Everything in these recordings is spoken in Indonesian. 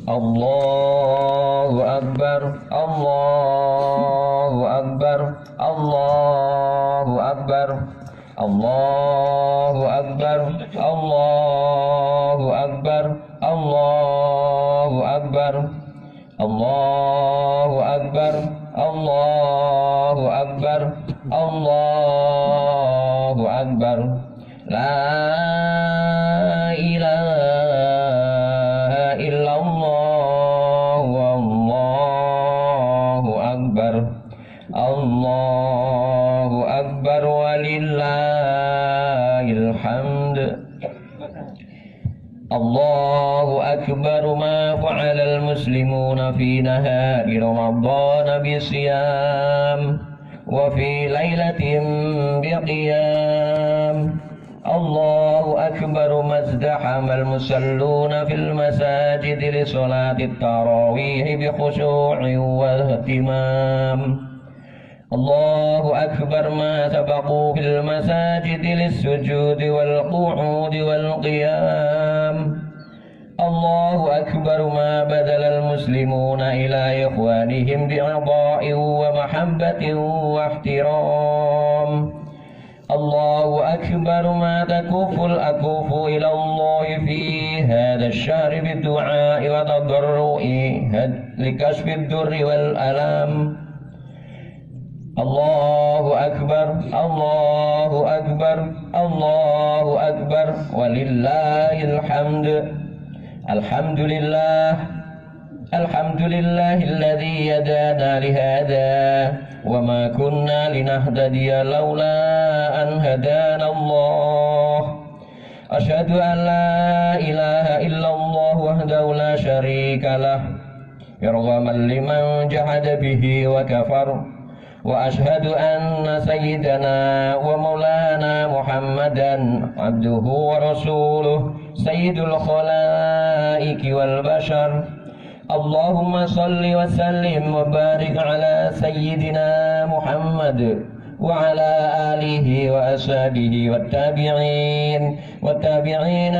Allahu Akbar, Allahu Akbar, Allahu Akbar, Allahu Akbar, Allahu Akbar, Allahu Akbar, Allahu Akbar, Allahu Akbar, Allahu Akbar. La ilaha illallah, wallahu akbar, Allahu akbar, walillahil hamd. Allahu akbar ma fa'alal muslimuna fi nahari Ramadan bisiyam wa fi lailatin biqiyam. Allahu akbar mazdahamal musalluna fil masajid li salatit tarawih bi khushu'in wa ihtimam. Allahu akbar ma sabaqu fil masajid lis sujud wal qu'ud wal qiyam. Allahu akbar ma badala al muslimuna ila ikhwanihim bi'adha'in wa mahabbatin wa ihtiram. Allahu akbar ma takuful akufu ila Allah fi hadha ash-shahr bid-du'a wa tadarru'i likashfi ad-durri wal alam. Allahu akbar, Allahu akbar, Allahu akbar, walillahil hamd. Alhamdulillah, alhamdulillahilladzi hadana lihada wa ma kunna linahtadiya laula an hadana Allah. Asyhadu an la ilaha illallah wahdahu la syarika lah irghaman liman jahada bihi wa kafar. Wa ashhadu anna sayyidana wa maulana Muhammadan abduhu wa rasuluh sayyidul khalaiqi wal bashar. Allahumma salli wa sallim wa barik ala sayyidina Muhammad wa ala alihi wa ashabihi wa tabi'in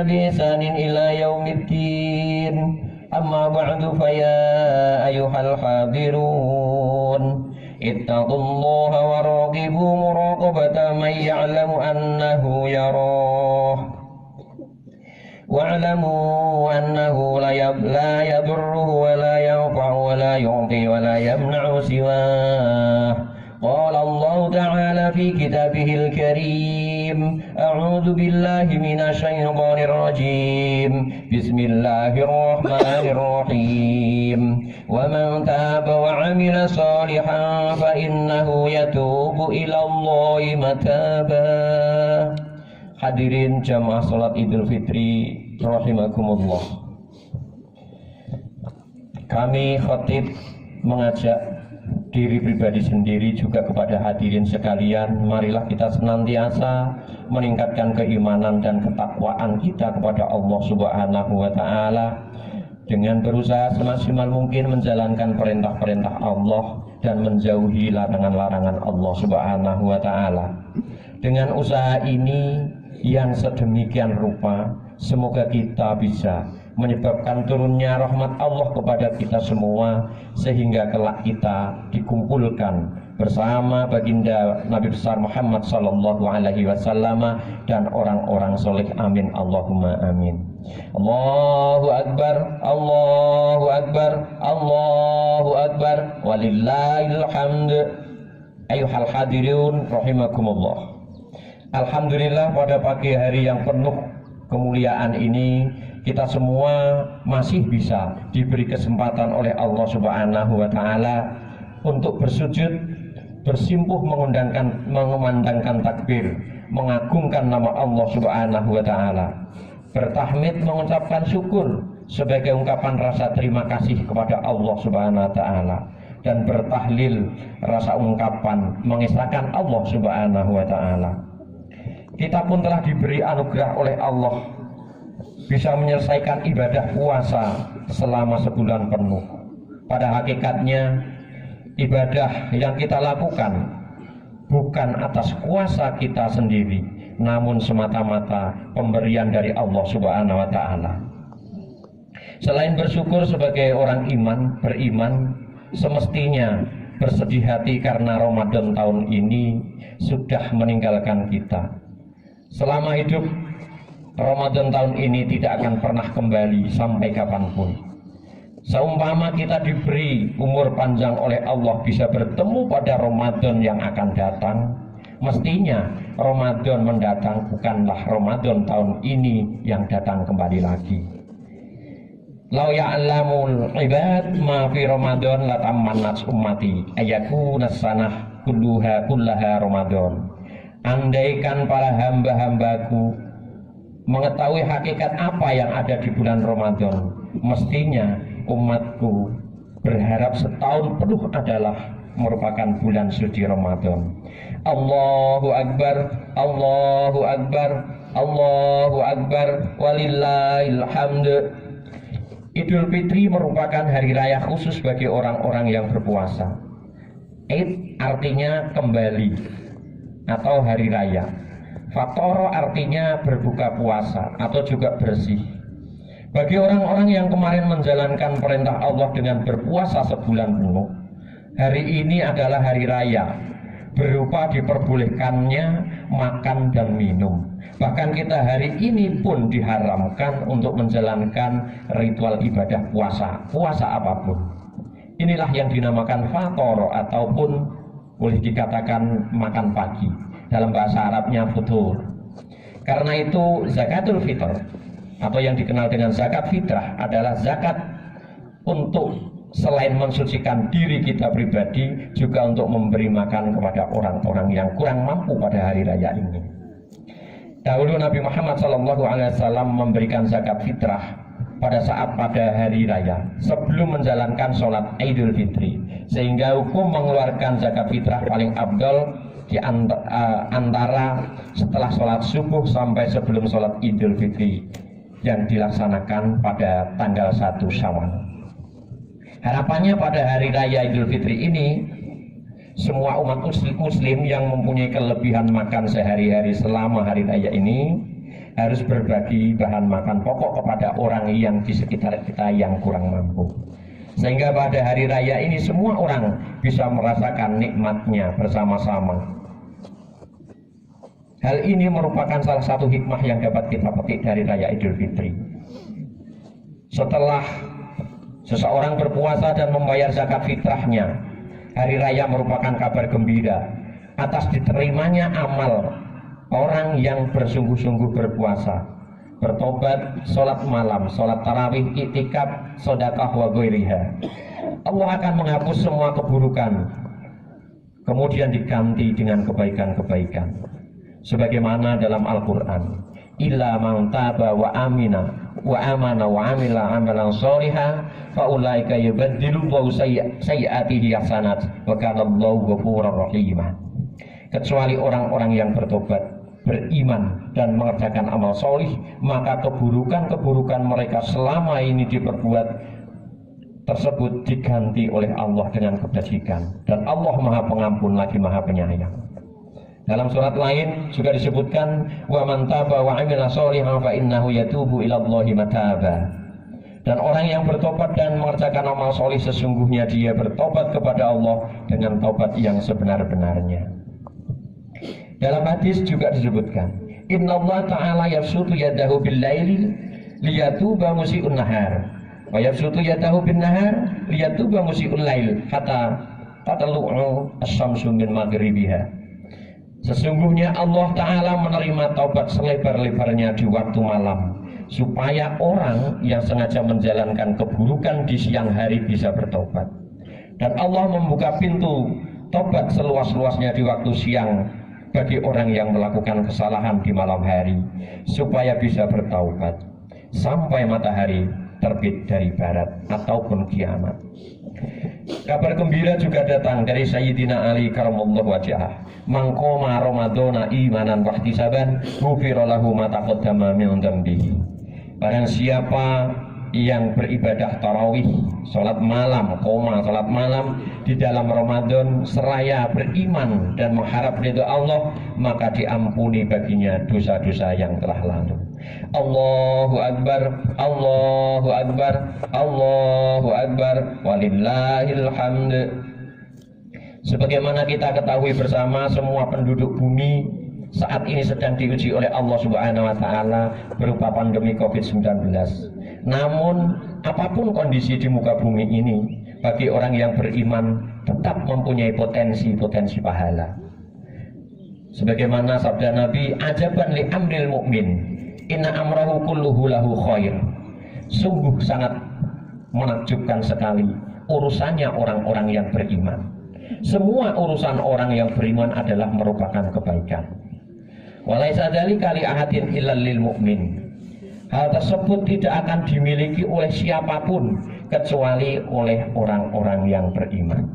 bi ihsanin ila yaumiddin. Amma ba'du fa ya ayyuhal hadirun ittaqullaha wa raqibu muraqabata man ya'lamu annahu yarah. Wa'lamu annahu la yadurruhu wa la yanfa'u wa la yu'ti wa la yamna'u siwah. Qala Allah ta'ala fi kitabihil karim. A'udzu billahi minasy syaithanir rajim. Bismillahirrahmanirrahim. Wa man taba wa 'amila shalihan fa innahu yatubu ila Allahi mataba. Hadirin jamaah salat Idul Fitri rahimakumullah. Kami khatib mengajak diri pribadi sendiri juga kepada hadirin sekalian, marilah kita senantiasa meningkatkan keimanan dan ketakwaan kita kepada Allah Subhanahu wa taala dengan berusaha semaksimal mungkin menjalankan perintah-perintah Allah dan menjauhi larangan-larangan Allah Subhanahu wa taala. Dengan usaha ini yang sedemikian rupa, semoga kita bisa menyebabkan turunnya rahmat Allah kepada kita semua, sehingga kelak kita dikumpulkan bersama baginda Nabi besar Muhammad sallallahu alaihi wasallam dan orang-orang soleh. Amin Allahumma amin. Allahu akbar, Allahu akbar, Allahu akbar, walillahil hamd. Ayyuhal hadirun rahimakumullah. Alhamdulillah, pada pagi hari yang penuh kemuliaan ini kita semua masih bisa diberi kesempatan oleh Allah Subhanahu wa taala untuk bersujud, bersimpuh mengumandangkan takbir, mengagungkan nama Allah Subhanahu wa taala, bertahmid, mengucapkan syukur sebagai ungkapan rasa terima kasih kepada Allah Subhanahu wa taala, dan bertahlil, rasa ungkapan mengesahkan Allah Subhanahu wa taala. Kita pun telah diberi anugerah oleh Allah bisa menyelesaikan ibadah puasa selama sebulan penuh. Pada hakikatnya ibadah yang kita lakukan bukan atas kuasa kita sendiri, namun semata-mata pemberian dari Allah Subhanahu wa taala. Selain bersyukur sebagai orang beriman, semestinya bersedih hati karena Ramadan tahun ini sudah meninggalkan kita. Selama hidup, Ramadan tahun ini tidak akan pernah kembali sampai kapanpun. Seumpama kita diberi umur panjang oleh Allah bisa bertemu pada Ramadan yang akan datang, mestinya Ramadan mendatang bukanlah Ramadan tahun ini yang datang kembali lagi. Lau ya'lamul ibad ma fi Ramadan latamannat ummati ayakuna sanah kullaha Ramadan. Andaikan para hamba-hambaku mengetahui hakikat apa yang ada di bulan Ramadan, mestinya umatku berharap setahun penuh adalah merupakan bulan suci Ramadan. Allahu Akbar, Allahu Akbar, Allahu Akbar, walillahil hamd. Idul Fitri merupakan hari raya khusus bagi orang-orang yang berpuasa. Id artinya kembali atau hari raya. Fatoro artinya berbuka puasa atau juga bersih. Bagi orang-orang yang kemarin menjalankan perintah Allah dengan berpuasa sebulan penuh, hari ini adalah hari raya, berupa diperbolehkannya makan dan minum. Bahkan kita hari ini pun diharamkan untuk menjalankan ritual ibadah puasa apapun. Inilah yang dinamakan fatoro ataupun boleh dikatakan makan pagi. Dalam bahasa Arabnya futur. Karena itu zakatul fitr atau yang dikenal dengan zakat fitrah adalah zakat untuk selain mensucikan diri kita pribadi, juga untuk memberi makan kepada orang-orang yang kurang mampu pada hari raya ini. Dahulu Nabi Muhammad SAW memberikan zakat fitrah pada hari raya sebelum menjalankan sholat Idul Fitri, sehingga hukum mengeluarkan zakat fitrah paling afdal di antara setelah sholat subuh sampai sebelum sholat Idul Fitri yang dilaksanakan pada tanggal 1 Syawal. Harapannya pada hari raya Idul Fitri ini semua umat muslim yang mempunyai kelebihan makan sehari-hari selama hari raya ini harus berbagi bahan makan pokok kepada orang yang di sekitar kita yang kurang mampu, sehingga pada hari raya ini semua orang bisa merasakan nikmatnya bersama-sama. Hal ini merupakan salah satu hikmah yang dapat kita petik dari raya Idul Fitri. Setelah seseorang berpuasa dan membayar zakat fitrahnya, hari raya merupakan kabar gembira atas diterimanya amal orang yang bersungguh-sungguh berpuasa, bertobat, sholat malam, sholat tarawih, iktikaf, sedekah wa ghairiha. Allah akan menghapus semua keburukan, kemudian diganti dengan kebaikan-kebaikan. Sebagaimana dalam Al-Quran, illa man taba wa amina wa amana wa amila amalan sholiha fa ulaika yubaddilu Allahu sayyi'atihi hasanat wa kana Allahu ghafurur rahim. Kecuali orang-orang yang bertobat, beriman dan mengerjakan amal solih, maka keburukan-keburukan mereka selama ini diperbuat tersebut diganti oleh Allah dengan kebajikan, dan Allah Maha Pengampun lagi Maha Penyayang. Dalam surat lain juga disebutkan wa man taba wa amila sholihan fa innahu yatubu ila Allahi mataba. Dan orang yang bertobat dan mengerjakan amal solih sesungguhnya dia bertobat kepada Allah dengan tobat yang sebenar-benarnya. Dalam hadis juga disebutkan, innallaha ta'ala yabsutu yadahu bil laili liyatuba musii'un nahar wa yabsutu yadahu bin nahar liyatuba musii'ul lail hatta tatlu'u asy-syamsu min maghribiha. Sesungguhnya Allah Ta'ala menerima taubat selebar-lebarnya di waktu malam, supaya orang yang sengaja menjalankan keburukan di siang hari bisa bertobat. Dan Allah membuka pintu taubat seluas-luasnya di waktu siang bagi orang yang melakukan kesalahan di malam hari, supaya bisa bertaubat sampai matahari terbit dari barat ataupun kiamat. Kabar gembira juga datang dari Sayyidina Ali karamallahu wajhah. Man qoma ramadhana imanan wa ihtisaban ghufira lahu ma taqaddama min dhanbihi. Barang siapa yang beribadah tarawih, salat malam, salat malam di dalam Ramadan seraya beriman dan mengharap ridha Allah, maka diampuni baginya dosa-dosa yang telah lalu. Allahu Akbar, Allahu Akbar, Allahu Akbar, walillahil hamd. Sebagaimana kita ketahui bersama, semua penduduk bumi saat ini sedang diuji oleh Allah Subhanahu wa taala berupa pandemi Covid-19. Namun apapun kondisi di muka bumi ini, bagi orang yang beriman tetap mempunyai potensi pahala. Sebagaimana sabda Nabi, ajaban li amril mu'min, inna amrahu kulluhu lahu khair. Sungguh sangat menakjubkan sekali urusannya orang-orang yang beriman. Semua urusan orang yang beriman adalah merupakan kebaikan. Walaisa dzalika li ahadin illal lil mu'min. Hal tersebut tidak akan dimiliki oleh siapapun kecuali oleh orang-orang yang beriman.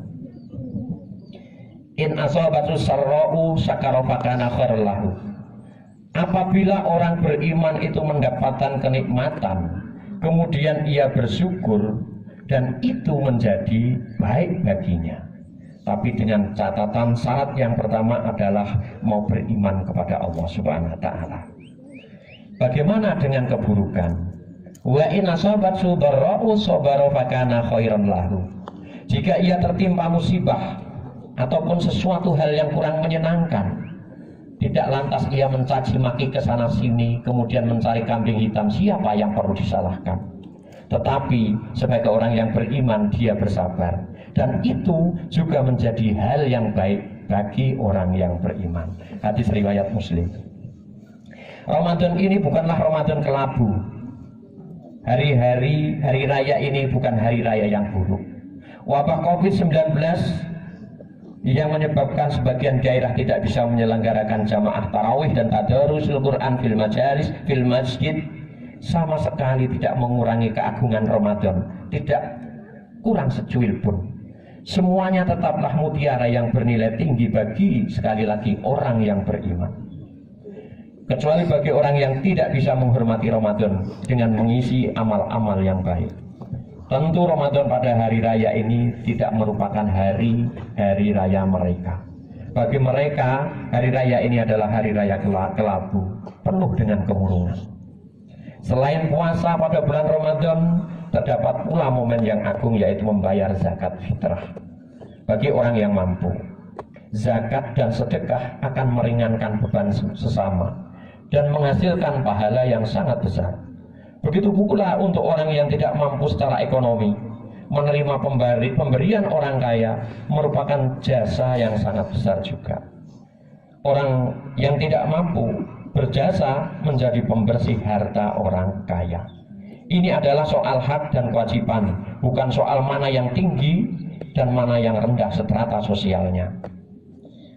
In asabatu sarra'u syakara fakana khairul lahu. Apabila orang beriman itu mendapatkan kenikmatan, kemudian ia bersyukur, dan itu menjadi baik baginya. Tapi dengan catatan syarat yang pertama adalah mau beriman kepada Allah Subhanahu wa taala. Bagaimana dengan keburukan? Wa in asabatu darra'u sabara fakana khairan lahu. Jika ia tertimpa musibah ataupun sesuatu hal yang kurang menyenangkan, tidak lantas ia mencaci maki ke sana sini, kemudian mencari kambing hitam siapa yang perlu disalahkan. Tetapi sebagai orang yang beriman, dia bersabar, dan itu juga menjadi hal yang baik bagi orang yang beriman. Hadis riwayat Muslim. Ramadan ini bukanlah Ramadan kelabu. Hari raya ini bukan hari raya yang buruk. Wabah Covid-19 yang menyebabkan sebagian daerah tidak bisa menyelenggarakan jamaah tarawih dan tadarusul Quran fil masjid sama sekali tidak mengurangi keagungan Ramadan, tidak kurang secuil pun. Semuanya tetaplah mutiara yang bernilai tinggi bagi, sekali lagi, orang yang beriman. Kecuali bagi orang yang tidak bisa menghormati Ramadan dengan mengisi amal-amal yang baik. Tentu Ramadan pada hari raya ini tidak merupakan hari raya mereka. Bagi mereka, hari raya ini adalah hari raya kelabu, penuh dengan kemurungan. Selain puasa pada bulan Ramadan, terdapat pula momen yang agung, yaitu membayar zakat fitrah bagi orang yang mampu. Zakat dan sedekah akan meringankan beban sesama dan menghasilkan pahala yang sangat besar. Begitu pula untuk orang yang tidak mampu secara ekonomi, menerima pemberian orang kaya merupakan jasa yang sangat besar juga. Orang yang tidak mampu berjasa menjadi pembersih harta orang kaya. Ini adalah soal hak dan kewajiban, bukan soal mana yang tinggi dan mana yang rendah strata sosialnya.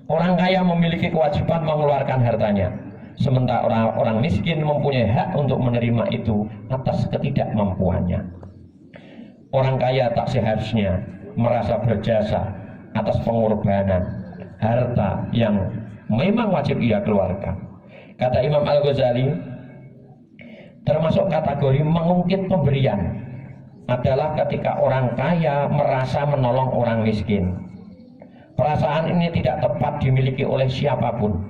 Orang kaya memiliki kewajiban mengeluarkan hartanya, sementara orang miskin mempunyai hak untuk menerima itu atas ketidakmampuannya. Orang kaya tak seharusnya merasa berjasa atas pengorbanan harta yang memang wajib ia keluarkan. Kata Imam Al-Ghazali, termasuk kategori mengungkit pemberian adalah ketika orang kaya merasa menolong orang miskin. Perasaan ini tidak tepat dimiliki oleh siapapun.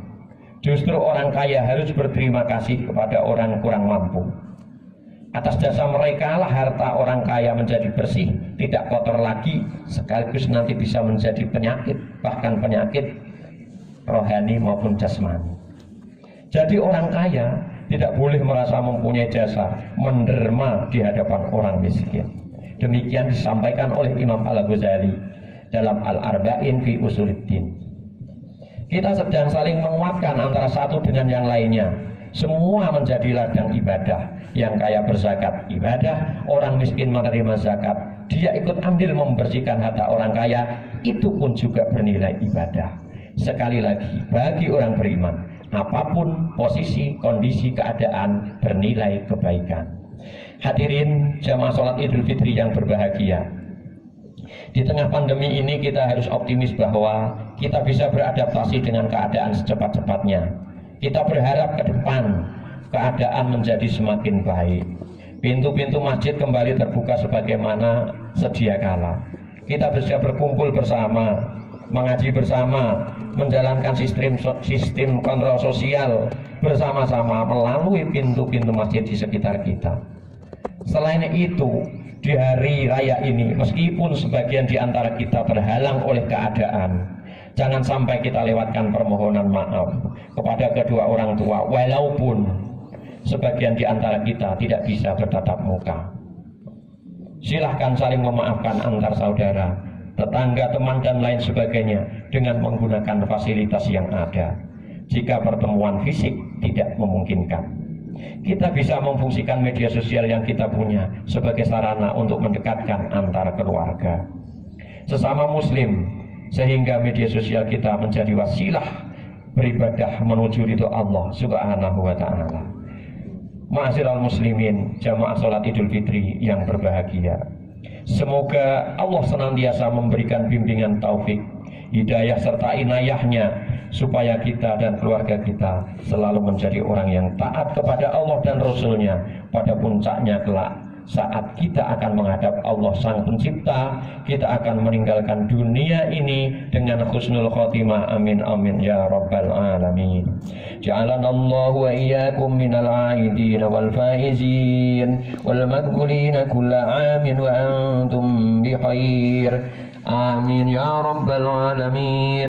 Justru orang kaya harus berterima kasih kepada orang kurang mampu. Atas jasa mereka lah harta orang kaya menjadi bersih, tidak kotor lagi, sekaligus nanti bisa menjadi penyakit, bahkan penyakit rohani maupun jasmani. Jadi orang kaya tidak boleh merasa mempunyai jasa menderma di hadapan orang miskin. Demikian disampaikan oleh Imam Al-Ghazali dalam Al-Arba'in fi Usuluddin. Kita sedang saling menguatkan antara satu dengan yang lainnya. Semua menjadi ladang ibadah. Yang kaya berzakat ibadah, orang miskin menerima zakat, dia ikut andil membersihkan harta orang kaya, itu pun juga bernilai ibadah. Sekali lagi, bagi orang beriman, apapun posisi, kondisi, keadaan, bernilai kebaikan. Hadirin jamaah sholat Idul Fitri yang berbahagia, di tengah pandemi ini kita harus optimis bahwa kita bisa beradaptasi dengan keadaan secepat-cepatnya. Kita berharap ke depan keadaan menjadi semakin baik. Pintu-pintu masjid kembali terbuka sebagaimana sedia kala. Kita bisa berkumpul bersama, mengaji bersama, menjalankan sistem kontrol sosial, bersama-sama melalui pintu-pintu masjid di sekitar kita. Selain itu, di hari raya ini, meskipun sebagian di antara kita terhalang oleh keadaan, jangan sampai kita lewatkan permohonan maaf kepada kedua orang tua, walaupun sebagian di antara kita tidak bisa bertatap muka. Silahkan saling memaafkan antar saudara, tetangga, teman, dan lain sebagainya dengan menggunakan fasilitas yang ada. Jika pertemuan fisik tidak memungkinkan, kita bisa memfungsikan media sosial yang kita punya sebagai sarana untuk mendekatkan antar keluarga sesama muslim, sehingga media sosial kita menjadi wasilah beribadah menuju ridho Allah Subhanahu wa ta'ala. Ma'asyiral muslimin, jamaah salat Idul Fitri yang berbahagia, semoga Allah senantiasa memberikan bimbingan taufik, hidayah serta inayahnya, supaya kita dan keluarga kita selalu menjadi orang yang taat kepada Allah dan Rasul-Nya pada puncaknya kelak. Saat kita akan menghadap Allah Sang Pencipta, kita akan meninggalkan dunia ini dengan husnul khotimah. Amin amin ya rabbal alamin. Ja'alanallahu wa iyyakum minal aidin wal faizin wal maghfurina kulla amin wa antum bi khair. Amin ya rabbal alamin.